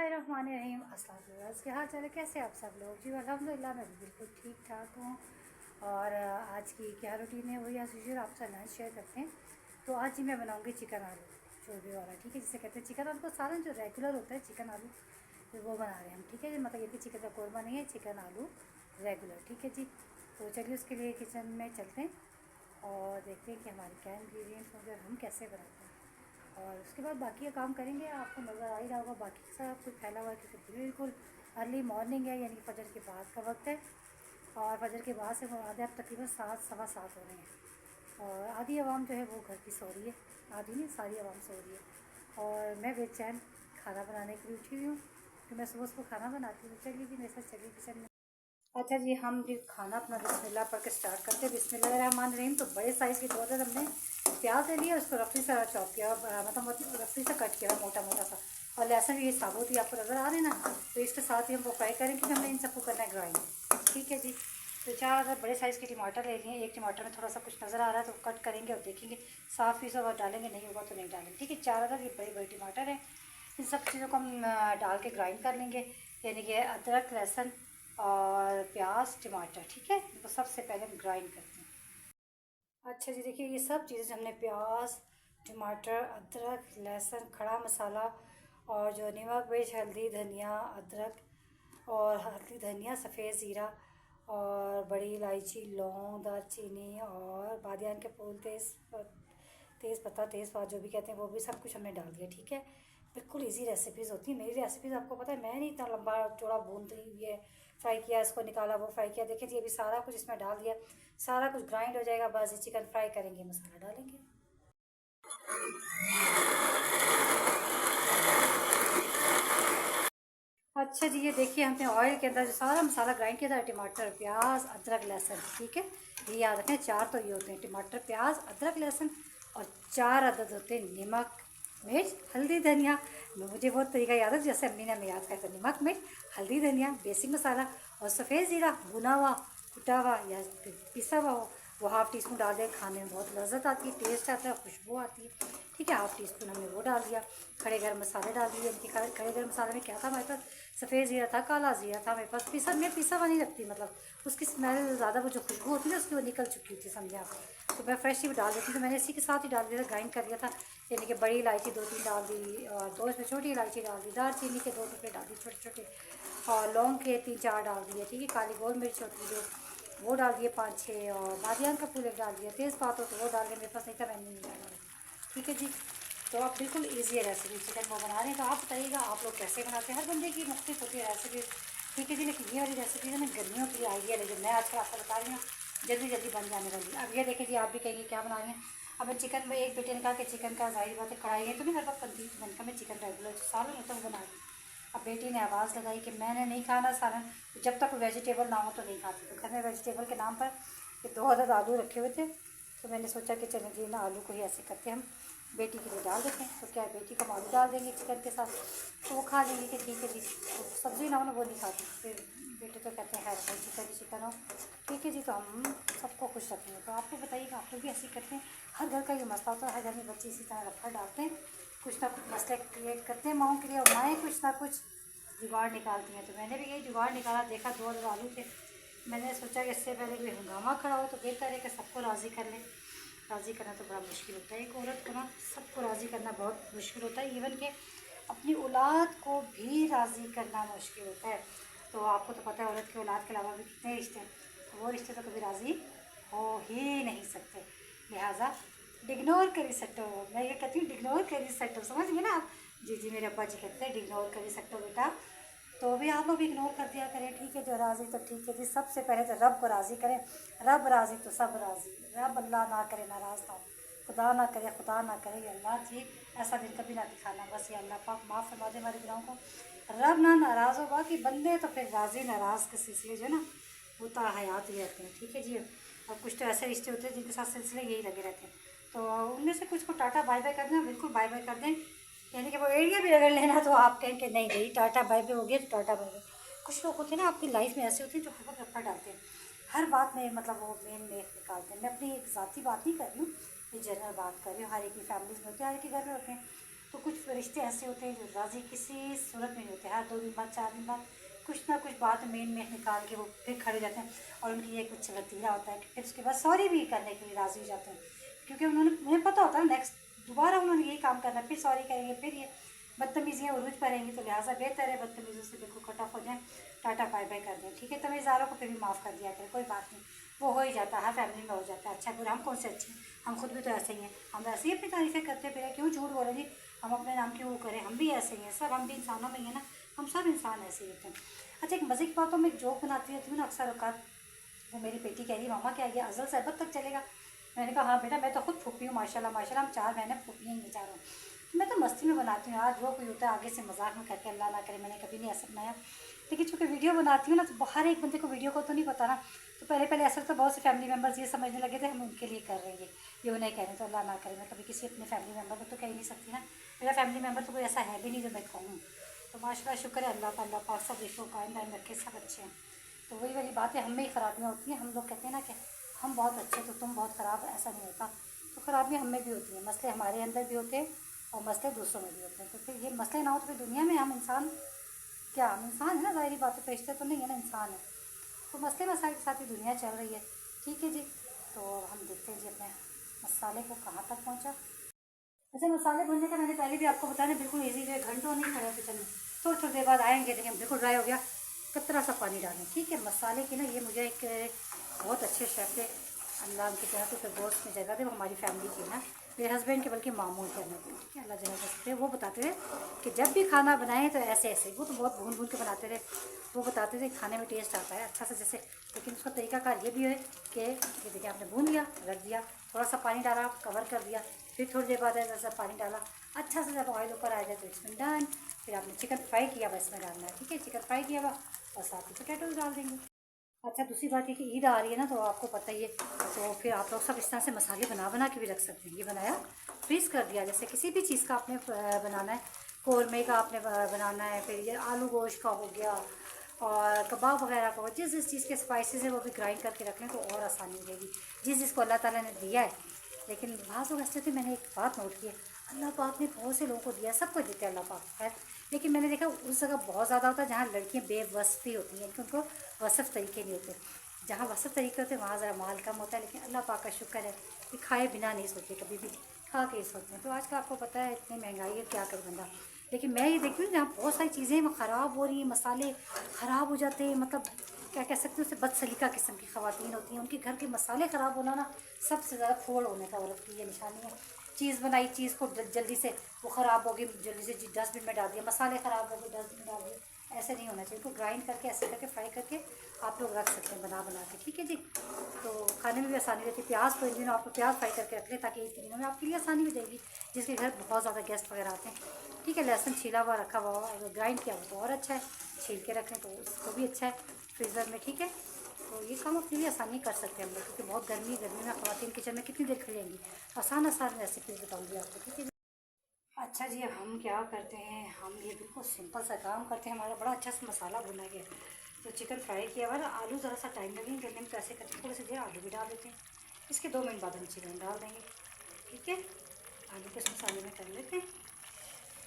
बिस्मिल्लाहिर्रहमानिर्रहीम। अस्सलाम वालेकुम। क्या हाल चाल है, कैसे आप सब लोग? जी अल्हम्दुलिल्लाह मैं भी बिल्कुल ठीक ठाक हूँ। और आज की क्या रूटीन है वही आज यूजुअल आपसे लंच शेयर करते हैं। तो आज ही मैं बनाऊँगी चिकन आलू चोरबे वाला, ठीक है, जिसे कहते हैं चिकन आलू का सालन जो रेगुलर होता है चिकन आलू, तो वो बना रहे हैं हम, ठीक है। मतलब ये कि चिकन का कौरमा नहीं है, चिकन आलू रेगुलर, ठीक है जी। तो चलिए उसके लिए किचन में चलते हैं और देखते हैं कि हमारे क्या इंग्रेडिएंट्स होंगे और हम कैसे बनाते हैं। और उसके बाद बाकी का काम करेंगे। आपको नज़र आ ही रहा होगा बाकी सब कुछ फैला हुआ है क्योंकि बिल्कुल अर्ली मॉर्निंग है, यानी कि फजर के बाद का वक्त है। और फजर के बाद से वो आधे अब तकरीबन 7 सवा 7 हो रहे हैं और आधी आवाम जो है वो घर की सो रही है, आधी नहीं सारी आवाम सो रही है। और मैं बेचैन खाना बनाने के लिए उठी हुई हूँ, तो मैं सुबह सुबह खाना बनाती हूँ। चलिए जी मेरे साथ चलिए किचन में। अच्छा जी, हम भी खाना अपना बिस्मिल्लाह पढ़ के स्टार्ट करते हैं। बिस्मिल्लाहिर्रहमानिर्रहीम। तो बड़े साइज़ के दो अदद हमने प्याज ले लिया, उसको रफली सा चॉप किया, मतलब रफली सा कट किया मोटा मोटा सा। और लहसुन भी ये साबुत ही आपको नज़र आ रहे हैं ना, तो इसके साथ ही हमको फ्राई करेंगे कि हमने इन सबको करना है ग्राइंड, ठीक है जी। तो 4 बड़े साइज़ के टमाटर ले लिए। एक टमाटर में थोड़ा सा कुछ नज़र आ रहा है तो कट करेंगे और देखेंगे साफ़ पीस अगर डालेंगे, नहीं होगा तो नहीं डालेंगे, ठीक है। 4 ये बड़े बड़े टमाटर हैं। इन सब चीज़ों को हम डाल के ग्राइंड कर लेंगे, यानी कि अदरक लहसुन और प्याज टमाटर, ठीक है। तो सबसे पहले हम ग्राइंड करते हैं। अच्छा जी, देखिए ये सब चीज़ें हमने प्याज टमाटर अदरक लहसुन खड़ा मसाला और जो नमक मिर्च हल्दी धनिया अदरक और हल्दी धनिया सफ़ेद ज़ीरा और बड़ी इलायची लौंग दालचीनी और बादियान के फूल तेज़ पत्ता तेज़पात जो भी कहते हैं वो भी सब कुछ हमने डाल दिया, ठीक है। बिल्कुल इजी रेसिपीज़ होती है मेरी रेसिपीज़, आपको पता है मैं नहीं इतना लंबा चौड़ा भूनती हुई है, फ्राई किया इसको निकाला वो फ्राई किया। देखिए जी अभी सारा कुछ इसमें डाल दिया, सारा कुछ ग्राइंड हो जाएगा, बस चिकन फ्राई करेंगे मसाला डालेंगे। अच्छा जी, ये देखिए हमने ऑयल के अंदर जो सारा मसाला ग्राइंड किया था, टमाटर प्याज अदरक लहसुन, ठीक है। ये याद रखें 4 तो ये होते हैं टमाटर प्याज अदरक लहसुन और 4 अदद होते हैं नमक मिर्च हल्दी धनिया। मुझे बहुत तरीका याद है जैसे अम्मी ने हमें याद किया था, नमक मिर्च हल्दी धनिया बेसिक मसाला और सफ़ेद ज़ीरा भुना हुआ कुटा हुआ या पिसा हुआ हो वो हाफ़ टी स्पून डाल दें, खाने में बहुत लज्जत आती है, टेस्ट आता है, खुशबू आती है, ठीक है। हाफ़ टी स्पून हमने वो डाल दिया। खड़े गर्म मसाले डाल दिए। इनके खड़े गर्म मसाले में क्या था हमारे पास, सफ़ेद ज़ीरा था काला ज़ीरा था हमारे पास, पिसा मैं पिसा हुआ नहीं रखती, मतलब उसकी स्मेल ज़्यादा वो जो खुशबू होती है ना उसकी वो निकल चुकी थी, समझे आप। तो मैं फ्रेश ही डाल देती, तो मैंने इसी के साथ ही डाल दिया था, ग्राइंड कर लिया था। यानी कि बड़ी इलायची 2-3 डाल दी और 2 इसमें छोटी इलायची डाल दी, दालचीनी के 2 टुकड़े डाल दी छोटे छोटे और लौंग के 3-4 डाल दिए, ठीक है। काली गोल मिर्च होती है जो वो डाल दिए 5-6 और बादियान का फूल एक डाल दिया, तेज़पात हो तो वो डाल दिया, मेरे पास नहीं था मैंने नहीं डाला, ठीक है जी। तो आप बिल्कुल ईजी है रेसिपी, चिकन वो बना रहे हैं तो आप बताइएगा आप लोग कैसे बनाते हैं। हर बंदे की मुख्तलिफ होती है रेसिपी, ठीक है जी। लेकिन ये वाली रेसिपी है ना गर्मियों की आइडिया लेकिन मैं आजकल आपको बता रही हूँ जल्दी जल्दी बन जाने वाली। अब ये देखिए जी आप भी कहेंगे क्या बना रही हैं। अब मैं चिकन में एक बेटे ने कहा कि चिकन का जाहिर बात है कढ़ाई है तो नहीं हर वक्त बनती, मैंने कहा मैं चिकन रेगुलर सालन होता है वो बना रही हूँ। अब बेटी ने आवाज़ लगाई कि मैंने नहीं खाना सालन, तो जब तक वेजिटेबल ना हो तो नहीं खाती। तो घर में वेजिटेबल के नाम पर ये 2 अदद आलू रखे हुए थे, तो मैंने सोचा कि चलो जी ना आलू को ही ऐसे करते हम बेटी के लिए डाल देते हैं। तो क्या है बेटी को आलू डाल देंगे चिकन के साथ तो वो खा लेंगे कि ठीक है जी। तो सब्ज़ी ना हो ना वो नहीं खाती, फिर बेटे तो कहते हैं खैर भाई चिकन ही चिकन हो, ठीक है जी। तो हम सबको खुश रखेंगे। तो आप लोग बताइएगा आप लोग भी ऐसे ही करते हैं। हर घर का ये मसला होता है, हर घर में बच्चे इसी तरह रखा डालते हैं, कुछ ना कुछ मसले क्रिएट करते हैं माओं के लिए और माएँ कुछ ना कुछ जुगाड़ निकालती हैं। तो मैंने भी यही जुगाड़ निकाला, देखा 2 अदद आलू थे, मैंने सोचा कि इससे पहले कोई हंगामा खड़ा हो तो बेहतर है कि सबको राज़ी कर लें। राज़ी करना तो बड़ा मुश्किल होता है, एक औरत को ना सबको राज़ी करना बहुत मुश्किल होता है, इवन कि अपनी औलाद को भी राज़ी करना मुश्किल होता है। तो आपको तो पता है औरत के औलाद के अलावा भी कितने रिश्ते हैं, तो वो रिश्ते तो कभी राज़ी हो ही नहीं सकते, लिहाजा डिग्नोर करी सकते हो। मैं ये कहती हूँ डिग्नोर करी सकते हो, समझ गए ना आप। जी जी मेरे अब्बा जी कहते हैं डिग्नोर करी सकते हो बेटा, तो भी आप लोग इग्नोर कर दिया करें, ठीक है। जो राज़ी तो ठीक है जी, सबसे पहले तो रब को राज़ी करें, रब राज़ी तो सब राज़ी, रब अल्लाह ना करे नाराज़ ना हो, खुदा ना करे खुदा ना करे अल्लाह जी ऐसा दिन कभी ना दिखाना, बस ये अल्लाह पाक माफ़ फरमा दे हमारे गुनाहों को। रब ना नाराज़ होगा कि बंदे तो फिर राज़ी नाराज़ के सिलसिले जो है ना वो तो हयात ही रहते हैं, ठीक है जी। और कुछ तो ऐसे रिश्ते होते हैं जिनके साथ सिलसिले यही लगे रहते हैं, तो उनमें से कुछ को टाटा बाय बाय कर दें, बिल्कुल बाय बाय कर दें, यानी कि वो एरिया भी अगर लेना तो आप कहें कि नहीं भाई टाटा बाय बाय हो गया तो टाटा बाय बाय। कुछ लोग होते हैं ना आपकी लाइफ में ऐसे होते हैं जो हर वक्त रफ्ता डालते हैं, हर बात में मतलब वो मेन मेक निकालते हैं। मैं अपनी एक ज़ाती बात नहीं कर रही हूँ, ये जनरल बात कर रही हूँ, हर एक की फैमिलीज में होते हैं, हर एक के घर में होते हैं। तो कुछ रिश्ते ऐसे होते हैं जो राज़ी किसी सूरत में नहीं होते, हर 2 दिन बाद 4 दिन बाद कुछ ना कुछ बात मेन निकाल के वो फिर खड़े हो जाते हैं, और उनकी ये कुछ रतीला होता है कि फिर उसके बाद सॉरी भी करने के लिए राज़ी हो जाते हैं, क्योंकि उन्होंने, उन्हें पता होता है नेक्स्ट दोबारा उन्होंने यही काम करना है, फिर सॉरी करेंगे, फिर ये बदतमीज़ियाँ उरूज पर रहेंगी, तो लिहाजा बेहतर है बदतमीज़ों से बिल्कुल कट ऑफ हो जाए, टाटा बाय बाय कर दें, ठीक है। तमीज़दारों को फिर भी माफ़ कर दिया करें, कोई बात नहीं, वो हो ही जाता है, हर फैमिली में हो जाता है। अच्छा बुरा हम कौन से अच्छे हैं, हम खुद भी तो ऐसे ही हैं, हम ऐसे ही अपनी तारीफ़ें करते फिर क्यों झूठ बोले जी, हम अपने नाम की वो करें, हम भी ऐसे ही हैं सब, हम भी इंसानों में ही हैं ना, हम सब इंसान ऐसे ही होते हैं। अच्छा एक मज़े की बातों में एक जोक बनाती रहती हूँ ना अक्सर औकात, वो मेरी बेटी कह रही है मामा क्या ये अज़ल से अब तक चलेगा। मैंने कहा हाँ बेटा मैं तो खुद फूफी हूँ माशाल्लाह माशाल्लाह, हम 4 बहनें फूफी हैं ये चारों, तो मैं तो मस्ती में बनाती हूँ यार, जो कोई होता है आगे से मजाक में करके, अल्लाह ना करे मैंने कभी नहीं ऐसा बनाया, लेकिन चूँकि वीडियो बनाती हूँ ना तो हर एक बंदे को वीडियो को तो नहीं पता ना, तो पहले पहले ऐसा तो बहुत से फैमिली मेम्बर्स ये समझने लगे थे हम उनके लिए कर रहे हैं, ये उन्हें कह रहे हैं, तो अल्लाह ना करे मैं कभी किसी अपने फैमिली मेम्बर को तो कह ही नहीं सकती ना, मेरा फैमिली मेम्बर तो कोई ऐसा है भी नहीं जो मैं कहूँ, तो माशाल्लाह शुक्र है अल्लाह पाक सब रिश्तों को कायम दायम रखे, सब अच्छे हैं। तो वही वाली बातें हम में ही ख़राबियाँ होती हैं, हम लोग कहते हैं ना कि हम बहुत अच्छे तो तुम बहुत ख़राब, ऐसा नहीं होता, तो ख़राबियाँ हम में भी होती हैं, मसले हमारे अंदर भी होते हैं और मसले दूसरों में भी होते हैं, तो फिर ये मसले ना हो तो फिर दुनिया में हम इंसान क्या, हम इंसान है ना, ज़ाहिरी बात है, फरिश्ते तो नहीं है ना, इंसान है, तो मसले मसाइल के साथ ही दुनिया चल रही है, ठीक है जी। तो हम देखते हैं जी अपने मसाले को कहाँ तक पहुँचा। वैसे मसाले भूनने का मैंने पहले भी आपको बताया बिल्कुल ईजी जो है, घंटों नहीं खड़ा किचन में, थोड़ी थोड़ी देर बाद आएंगे देखिए बिल्कुल ड्राई हो गया, कतरा सा पानी डालें, ठीक है। मसाले की ना ये मुझे एक बहुत अच्छे शेफ़ थे, अल्लाह उनकी जगह पे दोस्त में जगह थे, वो हमारी फैमिली की ना, मेरे हस्बैंड के बल्कि मामू करने थे, ठीक है, अल्लाह जगह सकते, वो बताते थे कि जब भी खाना बनाएं तो ऐसे ऐसे, वो तो बहुत भून भून के बनाते थे, वो बताते थे खाने में टेस्ट आता है अच्छा से जैसे, लेकिन उसका तरीकाकार ये भी है कि ये देखिए आपने भून लिया, रख दिया, थोड़ा सा पानी डाला, कवर कर दिया, फिर थोड़ी देर बाद ऐसा पानी डाला, अच्छा से जब ऑयल ऊपर आ जाए तो इसमें डन, फिर आपने चिकन फ्राई किया हुआ इसमें डालना है, ठीक है, चिकन फ्राई किया हुआ और साथ ही पोटैटोज डाल देंगे। अच्छा दूसरी बात ये कि ईद आ रही है ना, तो आपको पता ही है, तो फिर आप लोग सब इस तरह से मसाले बना के भी रख सकते हैं, ये बनाया फ्रीज़ कर दिया, जैसे किसी भी चीज़ का आपने बनाना है, कौरमे का आपने बनाना है, फिर ये आलू गोश्त का हो गया और कबाब वगैरह का, जिस जिस चीज़ के स्पाइसेस है वो भी ग्राइंड करके रख लें तो और आसानी हो जाएगी, जिस जिसको अल्लाह ताला ने दिया है। लेकिन बाज़ लोग ऐसे थे, मैंने एक बात नोट की है, अल्लाह पाक ने बहुत से लोगों को दिया, सबको देते हैं अल्लाह पाक है, लेकिन मैंने देखा उस जगह बहुत ज़्यादा होता है जहाँ लड़कियाँ बेवस्फी होती हैं कि उनको वसफ़ तरीके नहीं होते, जहाँ वसफ़ तरीके होते हैं वहाँ ज़रा माल कम होता है, लेकिन अल्लाह पाक का शुक्र है कि खाए बिना नहीं सोते, कभी भी खा के ही सोते हैं। तो आजकल आपको पता है इतनी महंगाई है, क्या करे बंदा, लेकिन मैं ये देखती हूँ जहाँ बहुत सारी चीज़ें वो ख़राब हो रही हैं, मसाले ख़राब हो जाते हैं, मतलब क्या कह सकते हैं उसे, बदसलीका किस्म की ख़वातीन होती हैं, उनके घर के मसाले ख़राब होना ना सबसे ज़्यादा फोड़ होने का औरत की ये निशानी है। चीज़ बनाई, चीज़ को जल्दी से वो ख़राब हो गई, जल्दी से डस्टबिन में डाल दिया, मसाले ख़राब हो गए डस्टबिन में डाल दिए, ऐसे नहीं होना चाहिए, उनको ग्राइंड करके ऐसे करके फ्राई करके आप लोग रख सकते हैं बना के, ठीक है जी। तो खाने में भी आसानी रहती है, प्याज तो इन दिनों आपको प्याज फ्राई करके रख लें ताकि इन दिनों में आपके लिए आसानी हो जाएगी, जिसके घर बहुत ज़्यादा गेस्ट वगैरह आते हैं, ठीक है। लहसुन छीला हुआ रखा हुआ, अगर ग्राइंड किया हुआ तो और अच्छा है, छील के रखें तो उसको भी अच्छा है फ्रीज़र में, ठीक है। तो ये काम अपने लिए आसानी कर सकते हैं हम लोग, क्योंकि बहुत गर्मी में ख़वातीन किचन में कितनी देर खड़ेंगी, आसान रेसिपीज़ बताऊँगी आपको, ठीक है। अच्छा जी अब हम क्या करते हैं, हम ये बिल्कुल सिंपल सा काम करते हैं, हमारा बड़ा अच्छा सा मसाला भुना गया, तो चिकन फ्राई किया हुआ ना, आलू ज़रा सा टाइम लगेंगे गलने में, तो ऐसे करके थोड़े से देर आलू भी डाल देते हैं, इसके 2 मिनट बाद हम चिकन डाल देंगे, ठीक है। आलू के इस मसाले में कर लेते हैं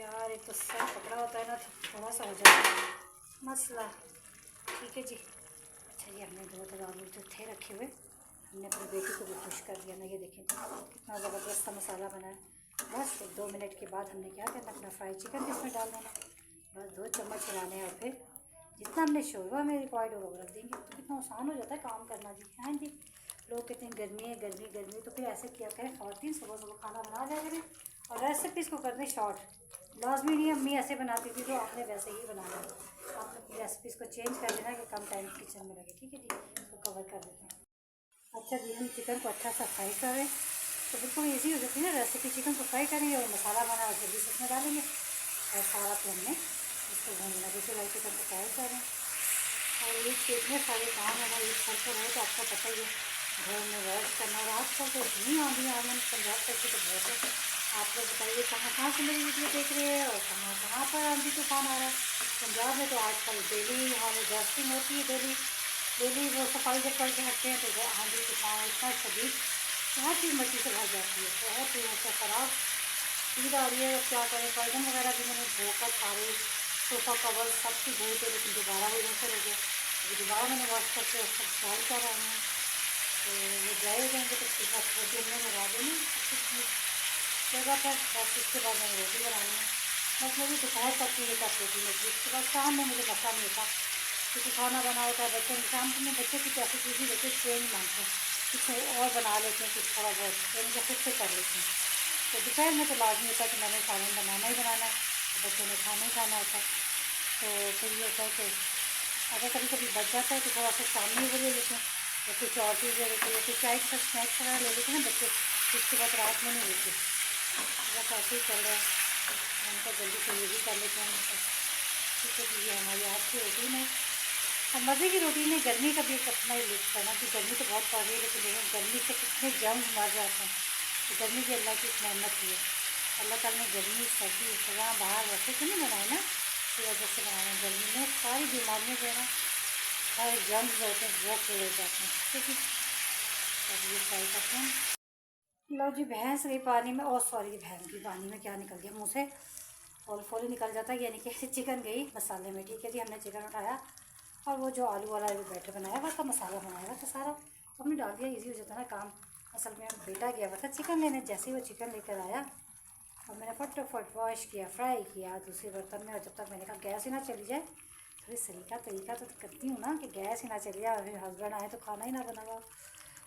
यार, एक तो सर पकड़ा होता है ना तो थोड़ा सा हो जाता है मसला, ठीक है जी। अच्छा ये हमने 2 आलू जो थे रखे हुए, हमने अपनी बेटी को भी खुश कर दिया ना, ये देखें कितना ज़बरदस्त सा मसाला बना है। बस 2 मिनट के बाद हमने क्या करना, अपना फ्राई चिकन इसमें डाल देना, बस 2 चम्मच हिलाने और फिर जितना हमने शोरबा में रिक्वायर्ड होगा वो रख देंगे, तो कितना आसान हो जाता है काम करना जी, हाँ जी। लोग कहते हैं गर्मी है गर्मी गर्मी, तो फिर ऐसे क्या करें, ख़वातीन सुबह सुबह खाना बना लिया करें और रेसिपीज़ को कर दें शॉर्ट, लाजमी नहीं अम्मी ऐसे बनाती थी तो आपने वैसे ही बनाना है, आप अपनी रेसिपीज़ को चेंज कर देना कि कम टाइम किचन में लगे, ठीक है जी। इसको कवर कर देते हैं। अच्छा जी हम चिकन को अच्छा सा फ्राई करें तो बिल्कुल ईजी हो जाती है ना रेसिपी, चिकन को फ्राई करेंगे और मसाला बना और जल्दी से उसमें डालेंगे और सारा फिर हमने इसको भूनना, दूसरे वाले चिकन को फ्राई करें, और ये इतने सारे काम है ना, ये घर पर है तो आपको पता ही है, घर में वॉश करना, और आजकल तो इतनी आंधी आ रही है पंजाब तक की तो बहुत है, आप लोग बताइए कहाँ कहाँ से मेरी वीडियो देख रहे हैं और कहाँ कहाँ पर आंधी तूफान आ रहा है। पंजाब में तो आजकल डेली वहाँ में डस्टिंग होती है, डेली डेली वो सफाई जब करके हटते हैं तो आंधी तूफान इतना शदीद, हर चीज़ मिट्टी से भर जाती है, बहुत ही ऐसा ख़राब ईद आ रही है, अब क्या करें, बर्तन वगैरह भी मैंने धोकर सारे सोफ़ा कवर सब कुछ धोए थे, लेकिन दोबारा वो यूज़ हो गया। अभी दोबारा मैंने वॉश करके सब डाल कर आई हूँ, तो वो ड्राई हो जाएंगे तो फिर बस रोटी में लगा देंगे जगह पर। बस इसके बाद मैंने रोटी बनानी है। बस मेरी दोपहर तक की ये तक रोटी में थी, उसके बाद शाम में मुझे मसला नहीं होता, क्योंकि खाना बना होता है बच्चों के शाम में। बच्चे की कैसी चीज़ नहीं, बच्चे चेंज मांगते हैं, कुछ और बना लेते हैं, कुछ थोड़ा बहुत तो मुझे खुद से कर लेते हैं। तो दोपहर में तो लाजमी होता है कि मैंने सालन बनाना ही बनाना है, तो बच्चों ने खाना ही खाना होता है। तो फिर ये होता है कि अगर कभी कभी बच जाता है तो थोड़ा सा शाम में वो ले लेते हैं, या कुछ और चीज़ ले लेते हैं, या फिर चाय के साथ स्नैक्स वगैरह ले लेते हैं ना बच्चे, उसके बाद रात में नहीं लेते। बस ऐसे ही चल रहा है, उनका जल्दी से ये भी कर लेते हैं ठीक है जी। ये हमारी आज की रूटीन है। अब मज़े की रूटीन है। गर्मी का भी एक अपना ही लुत्फ़ है ना, कि गर्मी तो बहुत पड़ रही है, लेकिन गर्मी से कितने जंग मर जाते हैं। तो गर्मी भी अल्लाह की एक नेमत ही है। अल्लाह ताला ने गर्मी सर्दी सजा बाहर वैसे तो नहीं बनाए ना, इस वजह से बनाए हैं। गर्मी में सारी बीमारियाँ जो है ना, सारे जंग जो होते हैं वो खेले जाते हैं ठीक है। अब ये फ्राई करते हैं। लो जी, भैंस गई पानी में, और सॉरी भैंस की पानी में क्या निकल गया मुँह से, फॉल फॉल निकल जाता है, यानी कि चिकन गई मसाले में ठीक है जी। हमने चिकन उठाया और वो जो आलू वाला जो बैटर बनाया हुआ था, मसाला बनाया हुआ था सारा, तो हमने डाल दिया, इजी हो जाता ना काम। असल में बेटा गया हुआ था चिकन लेने, जैसे ही वो चिकन लेकर आया और मैंने फटाफट वॉश किया, फ्राई किया दूसरे बर्तन में। और जब तक मैंने कहा गैस ही ना चली जाए, थोड़ी तरीका तो करती हूँ ना कि गैस ही ना चली जाए, फिर हस्बैंड आए तो खाना ही ना बना हुआ,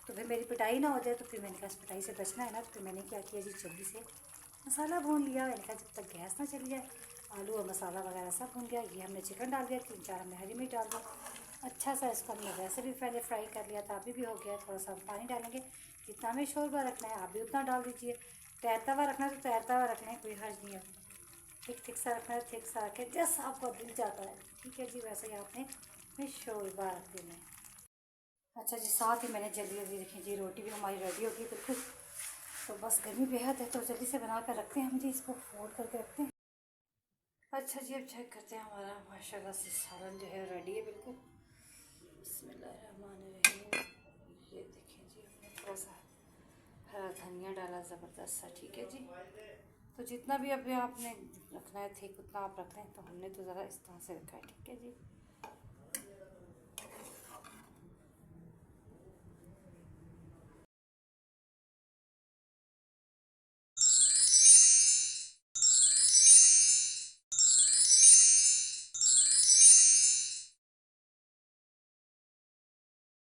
तो फिर मेरी पिटाई ना हो जाए। तो फिर मैंने कहा इस पिटाई से बचना है ना, तो फिर मैंने क्या किया जी, जल्दी से मसाला भून लिया। मैंने कहा जब तक गैस ना चली जाए, आलू और मसाला वगैरह सब भून गया। ये हमने चिकन डाल दिया, 3-4 हमने हरी मिर्च डाल दिया। अच्छा सा इसको हमने वैसे भी पहले फ्राई कर लिया था, अभी भी हो गया। थोड़ा सा हम पानी डालेंगे, जितना हमें शोरबा रखना है आप भी उतना डाल दीजिए। तैरता हुआ रखना है तो तैरता हुआ रखना है, कोई हर्ज नहीं है। ठीक ठीक सा रखना है, ठीक सा रखे जैसा आपको दिल जाता है ठीक है जी, वैसे ही आपने शोरबा रख देना है। अच्छा जी, साथ ही मैंने जल्दी जल्दी देखिए जी, रोटी भी हमारी रेडी होगी बिल्कुल। तो बस गर्मी बेहद है तो जल्दी से बना कर रखते हैं हम जी, इसको फोल्ड करके रखते हैं। अच्छा जी, अब चेक करते हैं, हमारा माशाल्लाह से सालन जो है रेडी है बिल्कुल। बिस्मिल्लाहिर्रहमानिर्रहीम। ये देखिए जी, हमने थोड़ा सा हरा धनिया डाला ज़बरदस्त सा ठीक है जी। तो जितना भी अभी आपने रखना है ठीक उतना आप रख लें, तो हमने तो ज़रा इस तरह से रखा है ठीक है जी।